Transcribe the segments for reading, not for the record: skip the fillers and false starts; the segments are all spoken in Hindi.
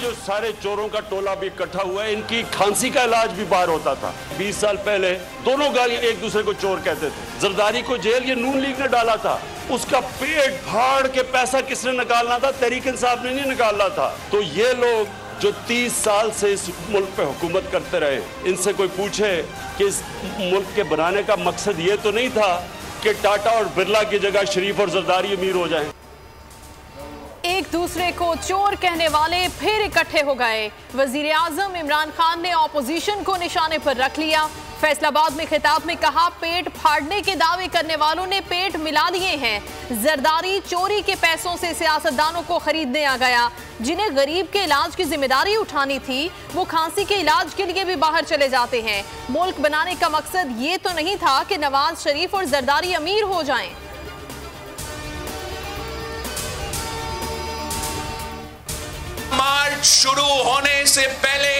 जो सारे चोरों का टोला भी इकट्ठा हुआ है, इनकी खांसी का इलाज भी बाहर होता था। 20 साल पहले दोनों गाली एक दूसरे को चोर कहते थे। जरदारी को जेल ये नून लीग ने डाला था, उसका पेट फाड़ के पैसा किसने निकालना था? तहरीक इंसाफ ने नहीं निकालना था। तो ये लोग जो 30 साल से इस मुल्क पे हुकूमत करते रहे, इनसे कोई पूछे कि इस मुल्क के बनाने का मकसद ये तो नहीं था कि टाटा और बिरला की जगह शरीफ और जरदारी अमीर हो जाएं। एक दूसरे को चोर कहने वाले फिर इकट्ठे हो गए। वजीर आजम इमरान खान ने ऑपोजिशन को निशाने पर रख लिया। फैसलाबाद में खिताब में कहा, पेट फाड़ने के दावे करने वालों ने पेट मिला लिए हैं। जरदारी चोरी के पैसों से सियासतदानों को खरीदने आ गया। जिन्हें गरीब के इलाज की जिम्मेदारी उठानी थी, वो खांसी के इलाज के लिए भी बाहर चले जाते हैं। मुल्क बनाने का मकसद ये तो नहीं था कि नवाज शरीफ और जरदारी अमीर हो जाएं। मार्च शुरू होने से पहले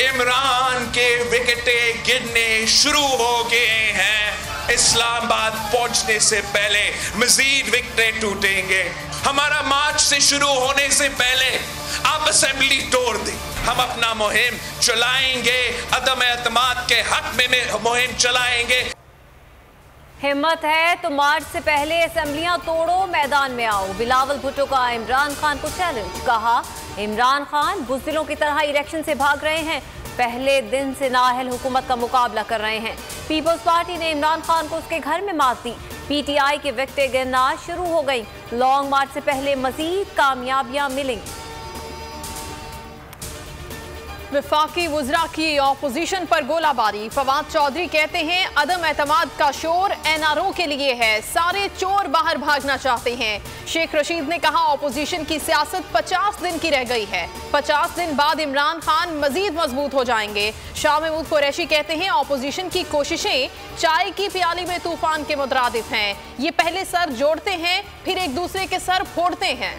इमरान के विकेटें गिरने शुरू हो गए हैं। इस्लामाबाद पहुंचने से पहले मजीद विकेटें टूटेंगे। हमारा मार्च से शुरू होने से पहले अब असेंबली तोड़ दी। हम अपना मुहिम चलाएंगे, अदम एतमाद के हक में मुहिम चलाएंगे। हिम्मत है तो मार्च से पहले असेंबलियां तोड़ो, मैदान में आओ। बिलावल भुट्टो का इमरान खान को चैलेंज। कहा, इमरान खान बुज़दिलों की तरह इलेक्शन से भाग रहे हैं। पहले दिन से नाअहल हुकूमत का मुकाबला कर रहे हैं। पीपल्स पार्टी ने इमरान खान को उसके घर में मात दी। पीटीआई की विकेटें गिरना शुरू हो गई। लॉन्ग मार्च से पहले मजीद कामयाबियां मिलेंगी। वफाकी वुज़रा की ऑपोजिशन पर गोलाबारी। फवाद चौधरी कहते हैं, अदम एतमाद का शोर एनआरओ के लिए है, सारे चोर बाहर भागना चाहते हैं। शेख रशीद ने कहा, ऑपोजिशन की सियासत 50 दिन की रह गई है। 50 दिन बाद इमरान खान मजीद मजबूत हो जाएंगे। शाह महमूद कुरैशी कहते हैं, ऑपोजिशन की कोशिशें चाय की प्याली में तूफान के मुतरादिफ हैं। ये पहले सर जोड़ते हैं, फिर एक दूसरे के सर फोड़ते हैं।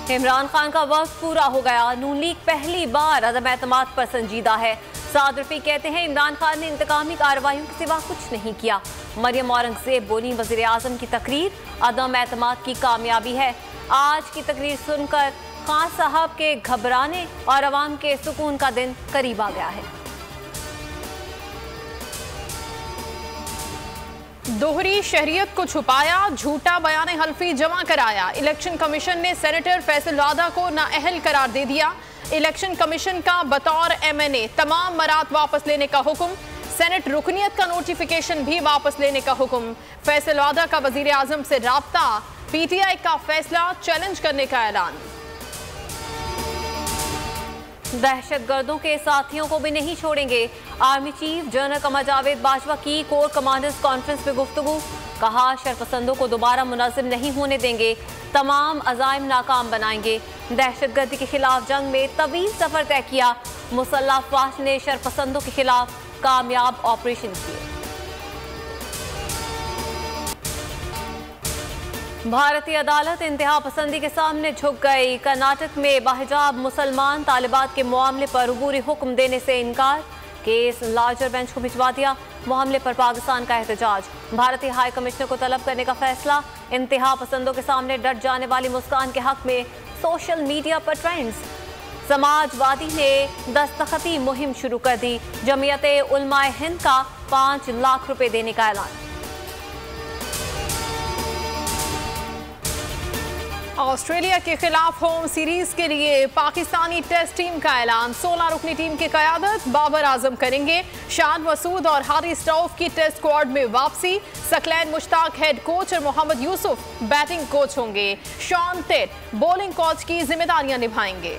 इमरान खान का वक्त पूरा हो गया। नून लीग पहली बार अदम एतमाद पर संजीदा है। साद रफी कहते हैं, इमरान खान ने इंतकामी कार्रवाइयों के सिवा कुछ नहीं किया। मरियम औरंगजेब बोली, वज़ीर आज़म की तकरीर अदम एतमाद की कामयाबी है। आज की तकरीर सुनकर खान साहब के घबराने और अवाम के सुकून का दिन करीब आ गया है। दोहरी शहरियत को छुपाया, झूठा बयान हल्फी जमा कराया। इलेक्शन कमीशन ने सेनेटर फैसल वादा को नाअहल करार दे दिया। इलेक्शन कमीशन का बतौर एमएनए तमाम मरात वापस लेने का हुक्म। सेनेट रुकनियत का नोटिफिकेशन भी वापस लेने का हुक्म। फैसल वादा का वजीर आजम से राब्ता। पीटीआई का फैसला चैलेंज करने का ऐलान। दहशतगर्दों के साथियों को भी नहीं छोड़ेंगे। Army chief general Qamar Javed Bajwa की कोर कमांडर्स कॉन्फ्रेंस में गुफ्तगू। कहा, शरपसंदों को दोबारा मुनाजिम नहीं होने देंगे, तमाम अज़ाइम नाकाम बनाएंगे। दहशतगर्दी के खिलाफ जंग में तवील सफर तय किया। मुसल्लह अफवाज ने शरपसंदों के खिलाफ कामयाब ऑपरेशन किए। भारतीय अदालत इंतहा पसंदी के सामने झुक गई। कर्नाटक में बाहिजाब मुसलमान तालिबात के मामले पर अबूरी हुक्म देने से इनकार। केस लार्जर बेंच को भिजवा दिया। मामले पर पाकिस्तान का एहतजाज। भारतीय हाई कमिश्नर को तलब करने का फैसला। इंतहा पसंदों के सामने डट जाने वाली मुस्कान के हक में सोशल मीडिया पर ट्रेंड्स। समाजवादी ने दस्तखती मुहिम शुरू कर दी। जमीयत उलमाए हिंद का 5 लाख रुपए देने का ऐलान। ऑस्ट्रेलिया के खिलाफ होम सीरीज के लिए पाकिस्तानी टेस्ट टीम का ऐलान। 16 रुकनी टीम की क़यादत बाबर आजम करेंगे। शान मसूद और हारिस रऊफ की टेस्ट स्क्वाड में वापसी। सकलैन मुश्ताक हेड कोच और मोहम्मद यूसुफ बैटिंग कोच होंगे। शॉन टेट बॉलिंग कोच की जिम्मेदारियां निभाएंगे।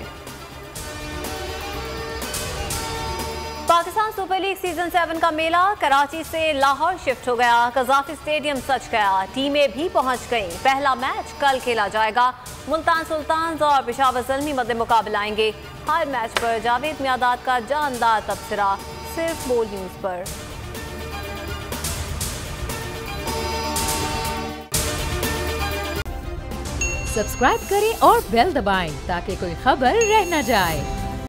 पाकिस्तान सुपर लीग सीजन 7 का मेला कराची से लाहौर शिफ्ट हो गया। कज़ाफी स्टेडियम सज गया। टीमें भी पहुंच गईं। पहला मैच कल खेला जाएगा। मुल्तान सुल्तान्स और पेशावर ज़ल्मी मध्य मुकाबला आएंगे। हर मैच पर जावेद मियादाद का जानदार तबसरा सिर्फ बोल न्यूज़ पर। सब्सक्राइब करें और बेल दबाएं ताकि कोई खबर रह न जाए।